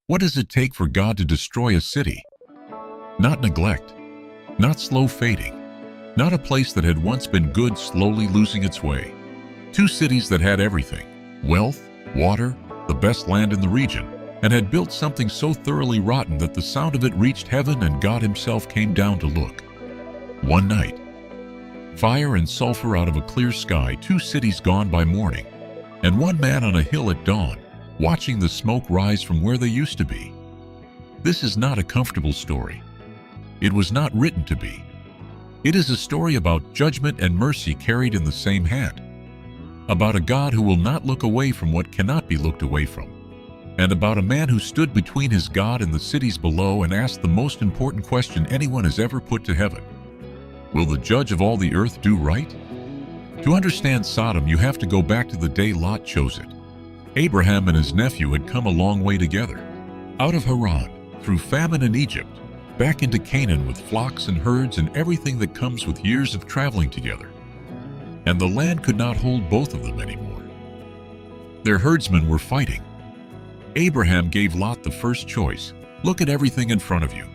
What does it take for God to destroy a city? Not neglect, not slow fading, not a place that had once been good slowly losing its way. Two cities that had everything: wealth, water, the best land in the region, and had built something so thoroughly rotten that the sound of it reached heaven and God himself came down to look. One night, fire and sulfur out of a clear sky, two cities gone by morning, and one man on a hill at dawn, watching the smoke rise from where they used to be. This is not a comfortable story. It was not written to be. It is a story about judgment and mercy carried in the same hand, about a God who will not look away from what cannot be looked away from, and about a man who stood between his God and the cities below and asked the most important question anyone has ever put to heaven: will the judge of all the earth do right? To understand Sodom, you have to go back to the day Lot chose it. Abraham and his nephew had come a long way together, out of Haran, through famine in Egypt, back into Canaan with flocks and herds and everything that comes with years of traveling together. And the land could not hold both of them anymore. Their herdsmen were fighting. Abraham gave Lot the first choice: look at everything in front of you.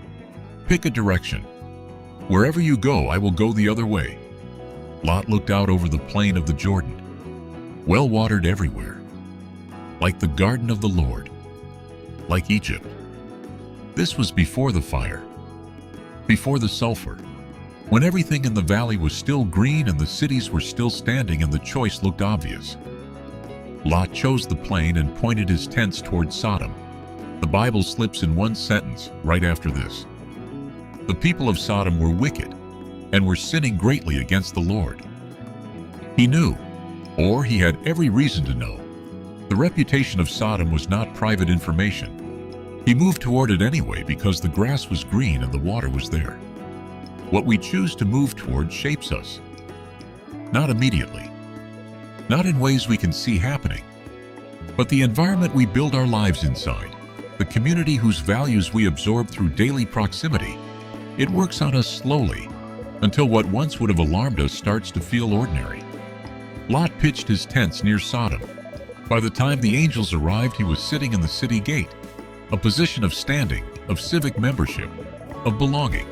Pick a direction. Wherever you go, I will go the other way. Lot looked out over the plain of the Jordan, well-watered everywhere, like the garden of the Lord, like Egypt. This was before the fire, before the sulfur, when everything in the valley was still green and the cities were still standing and the choice looked obvious. Lot chose the plain and pointed his tents toward Sodom. The Bible slips in one sentence right after this: the people of Sodom were wicked and were sinning greatly against the Lord. He knew, or he had every reason to know, the reputation of Sodom was not private information. He moved toward it anyway because the grass was green and the water was there. What we choose to move toward shapes us. Not immediately, not in ways we can see happening, but the environment we build our lives inside, the community whose values we absorb through daily proximity, it works on us slowly until what once would have alarmed us starts to feel ordinary. Lot pitched his tents near Sodom. By the time the angels arrived, he was sitting in the city gate, a position of standing, of civic membership, of belonging.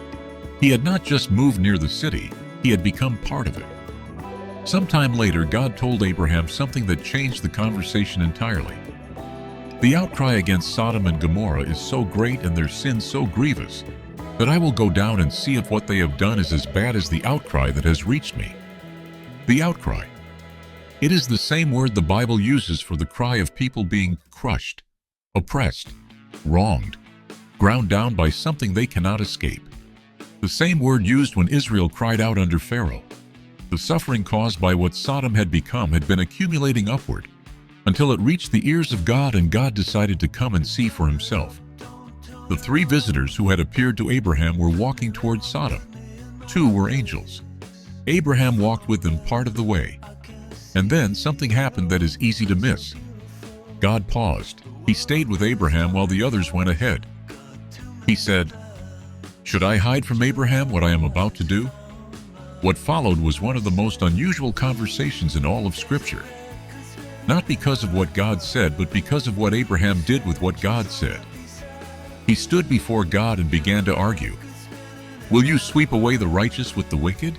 He had not just moved near the city, he had become part of it. Sometime later, God told Abraham something that changed the conversation entirely. The outcry against Sodom and Gomorrah is so great and their sin so grievous that I will go down and see if what they have done is as bad as the outcry that has reached me. The outcry. It is the same word the Bible uses for the cry of people being crushed, oppressed, wronged, ground down by something they cannot escape. The same word used when Israel cried out under Pharaoh. The suffering caused by what Sodom had become had been accumulating upward until it reached the ears of God, and God decided to come and see for himself. The three visitors who had appeared to Abraham were walking toward Sodom. Two were angels. Abraham walked with them part of the way. And then something happened that is easy to miss. God paused. He stayed with Abraham while the others went ahead. He said, "Should I hide from Abraham what I am about to do?" What followed was one of the most unusual conversations in all of Scripture. Not because of what God said, but because of what Abraham did with what God said. He stood before God and began to argue. Will you sweep away the righteous with the wicked?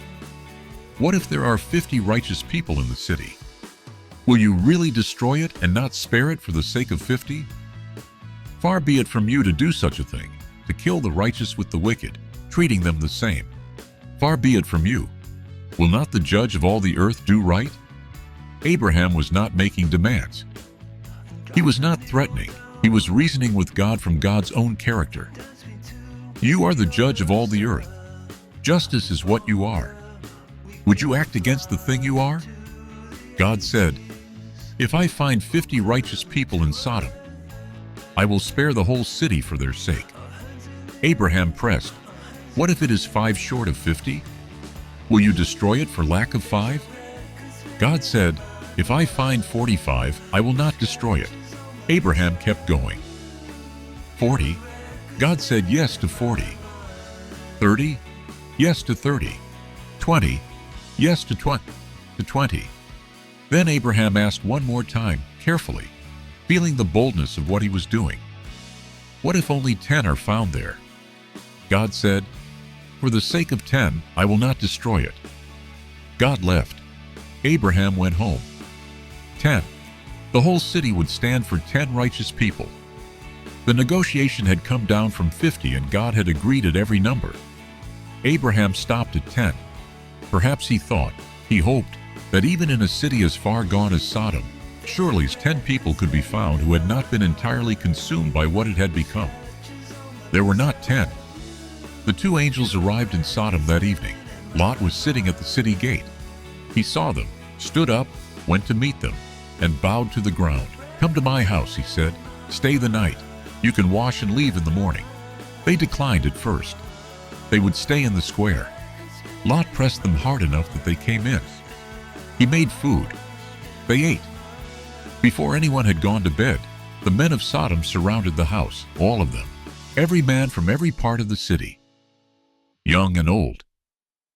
What if there are 50 righteous people in the city? Will you really destroy it and not spare it for the sake of 50? Far be it from you to do such a thing, to kill the righteous with the wicked, treating them the same. Far be it from you. Will not the judge of all the earth do right? Abraham was not making demands. He was not threatening. He was reasoning with God from God's own character. You are the judge of all the earth. Justice is what you are. Would you act against the thing you are? God said, if I find 50 righteous people in Sodom, I will spare the whole city for their sake. Abraham pressed, what if it is 5 short of 50? Will you destroy it for lack of 5? God said, if I find 45, I will not destroy it. Abraham kept going. 40? God said yes to 40. 30? Yes to 30. 20? Yes to 20. Then Abraham asked one more time, carefully, feeling the boldness of what he was doing. What if only 10 are found there? God said, "For the sake of 10, I will not destroy it." God left. Abraham went home. 10. The whole city would stand for 10 righteous people. The negotiation had come down from 50 and God had agreed at every number. Abraham stopped at 10. Perhaps he thought, he hoped, that even in a city as far gone as Sodom, surely 10 people could be found who had not been entirely consumed by what it had become. There were not 10. The two angels arrived in Sodom that evening. Lot was sitting at the city gate. He saw them, stood up, went to meet them, and bowed to the ground. "Come to my house," he said. "Stay the night. You can wash and leave in the morning." They declined at first. They would stay in the square. Lot pressed them hard enough that they came in. He made food. They ate. Before anyone had gone to bed, the men of Sodom surrounded the house, all of them, every man from every part of the city, young and old.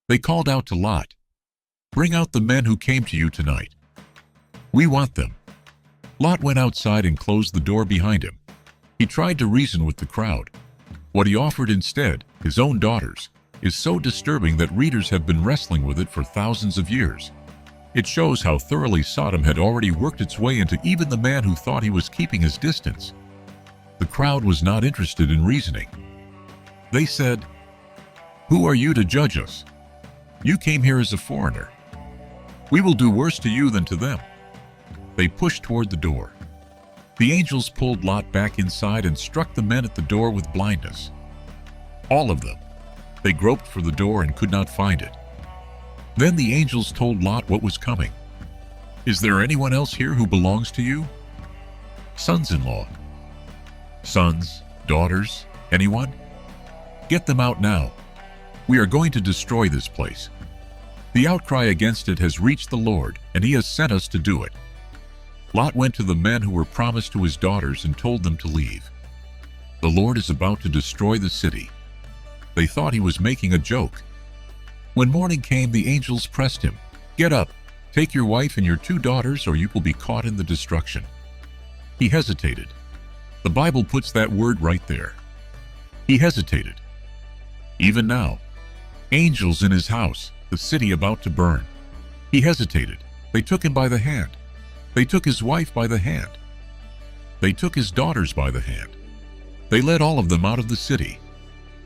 They called out to Lot, "Bring out the men who came to you tonight. We want them." Lot went outside and closed the door behind him. He tried to reason with the crowd. What he offered instead, his own daughters, is so disturbing that readers have been wrestling with it for thousands of years. It shows how thoroughly Sodom had already worked its way into even the man who thought he was keeping his distance. The crowd was not interested in reasoning. They said, "Who are you to judge us? You came here as a foreigner. We will do worse to you than to them." They pushed toward the door. The angels pulled Lot back inside and struck the men at the door with blindness. All of them. They groped for the door and could not find it. Then the angels told Lot what was coming. "Is there anyone else here who belongs to you? Sons-in-law, sons, daughters, anyone? Get them out now. We are going to destroy this place. The outcry against it has reached the Lord, and he has sent us to do it." Lot went to the men who were promised to his daughters and told them to leave. The Lord is about to destroy the city. They thought he was making a joke. When morning came, the angels pressed him. "Get up, take your wife and your 2 daughters, or you will be caught in the destruction." He hesitated. The Bible puts that word right there. He hesitated. Even now, angels in his house, the city about to burn. He hesitated. They took him by the hand. They took his wife by the hand. They took his daughters by the hand. They led all of them out of the city,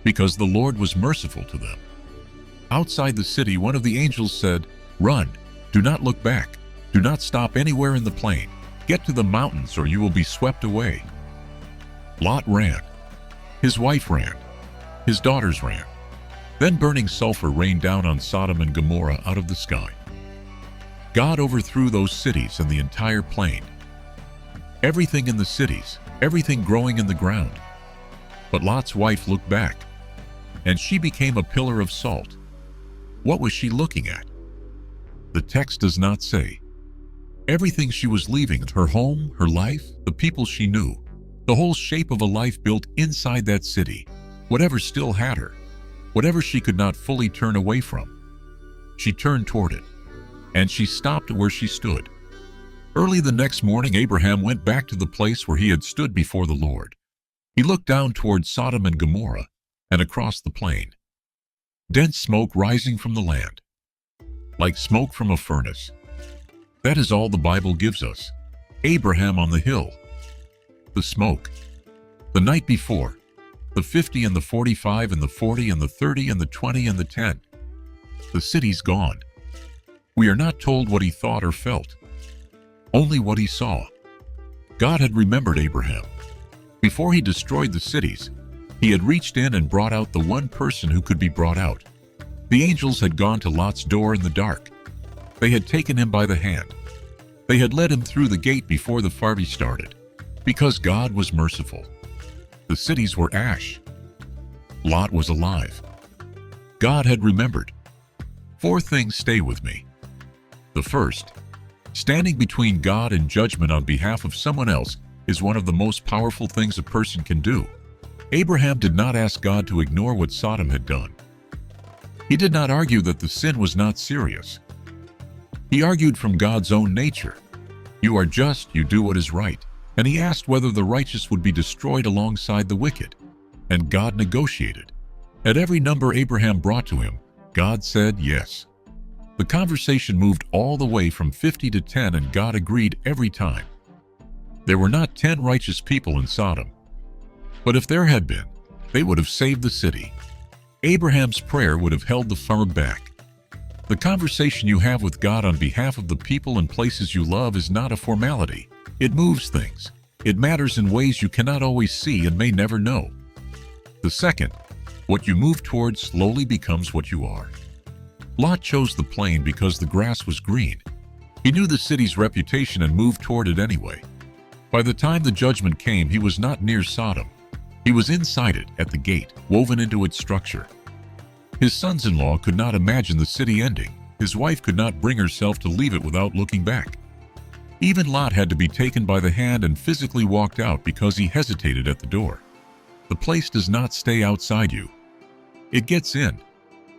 because the Lord was merciful to them. Outside the city, one of the angels said, "Run, do not look back, do not stop anywhere in the plain. Get to the mountains or you will be swept away." Lot ran. His wife ran. His daughters ran. Then burning sulfur rained down on Sodom and Gomorrah out of the sky. God overthrew those cities and the entire plain. Everything in the cities, everything growing in the ground. But Lot's wife looked back, and she became a pillar of salt. What was she looking at? The text does not say. Everything she was leaving, her home, her life, the people she knew, the whole shape of a life built inside that city, whatever still had her, whatever she could not fully turn away from. She turned toward it, and she stopped where she stood. Early the next morning, Abraham went back to the place where he had stood before the Lord. He looked down toward Sodom and Gomorrah and across the plain. Dense smoke rising from the land, like smoke from a furnace. That is all the Bible gives us. Abraham on the hill. The smoke. The night before, the 50 and the 45 and the 40 and the 30 and the 20 and the 10. The city's gone. We are not told what he thought or felt, only what he saw. God had remembered Abraham. Before he destroyed the cities, he had reached in and brought out the one person who could be brought out. The angels had gone to Lot's door in the dark. They had taken him by the hand. They had led him through the gate before the party started, because God was merciful. The cities were ash. Lot was alive. God had remembered. 4 things stay with me. The first, standing between God and judgment on behalf of someone else is one of the most powerful things a person can do. Abraham did not ask God to ignore what Sodom had done. He did not argue that the sin was not serious. He argued from God's own nature. You are just, you do what is right. and he asked whether the righteous would be destroyed alongside the wicked, and God negotiated. At every number Abraham brought to him, God said yes. The conversation moved all the way from 50 to 10, and God agreed every time. There were not 10 righteous people in Sodom, but if there had been, they would have saved the city. Abraham's prayer would have held the fire back. The conversation you have with God on behalf of the people and places you love is not a formality. It moves things. It matters in ways you cannot always see and may never know. The second, what you move towards slowly becomes what you are. Lot chose the plain because the grass was green. He knew the city's reputation and moved toward it anyway. By the time the judgment came, he was not near Sodom. He was inside it, at the gate, woven into its structure. His sons-in-law could not imagine the city ending. His wife could not bring herself to leave it without looking back. Even Lot had to be taken by the hand and physically walked out because he hesitated at the door. The place does not stay outside you. It gets in.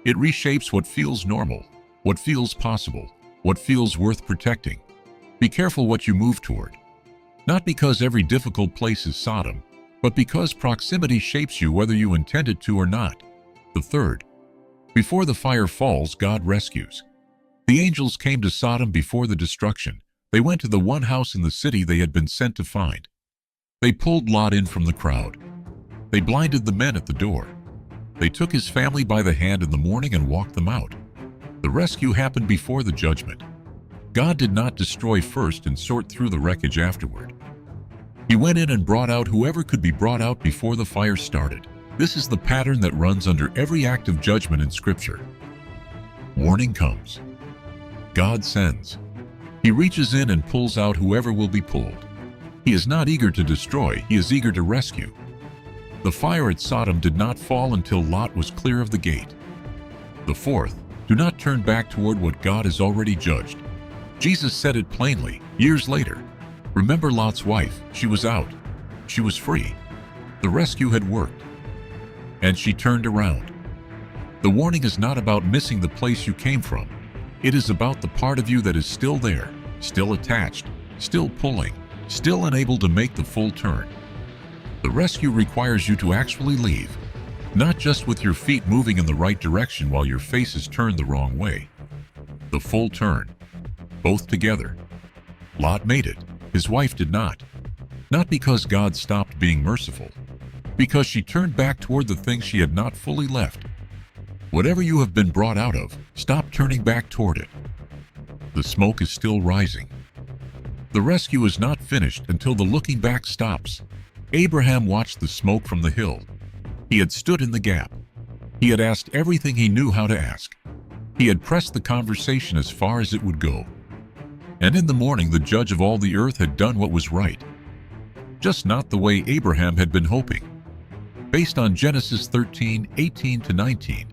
It reshapes what feels normal, what feels possible, what feels worth protecting. Be careful what you move toward. Not because every difficult place is Sodom, but because proximity shapes you whether you intend it to or not. The third, before the fire falls, God rescues. The angels came to Sodom before the destruction. They went to the one house in the city they had been sent to find. They pulled Lot in from the crowd. They blinded the men at the door. They took his family by the hand in the morning and walked them out. The rescue happened before the judgment. God did not destroy first and sort through the wreckage afterward. He went in and brought out whoever could be brought out before the fire started. This is the pattern that runs under every act of judgment in Scripture. Warning comes. God sends. He reaches in and pulls out whoever will be pulled. He is not eager to destroy, he is eager to rescue. The fire at Sodom did not fall until Lot was clear of the gate. The fourth, do not turn back toward what God has already judged. Jesus said it plainly, years later. Remember Lot's wife, she was out. She was free. The rescue had worked. And she turned around. The warning is not about missing the place you came from. It is about the part of you that is still there, still attached, still pulling, still unable to make the full turn. The rescue requires you to actually leave, not just with your feet moving in the right direction while your face is turned the wrong way. The full turn, both together. Lot made it. His wife did not. Not because God stopped being merciful, because she turned back toward the thing she had not fully left. Whatever you have been brought out of, stop turning back toward it. The smoke is still rising. The rescue is not finished until the looking back stops. Abraham watched the smoke from the hill. He had stood in the gap. He had asked everything he knew how to ask. He had pressed the conversation as far as it would go. And in the morning the judge of all the earth had done what was right. Just not the way Abraham had been hoping. Based on Genesis 13:18-19,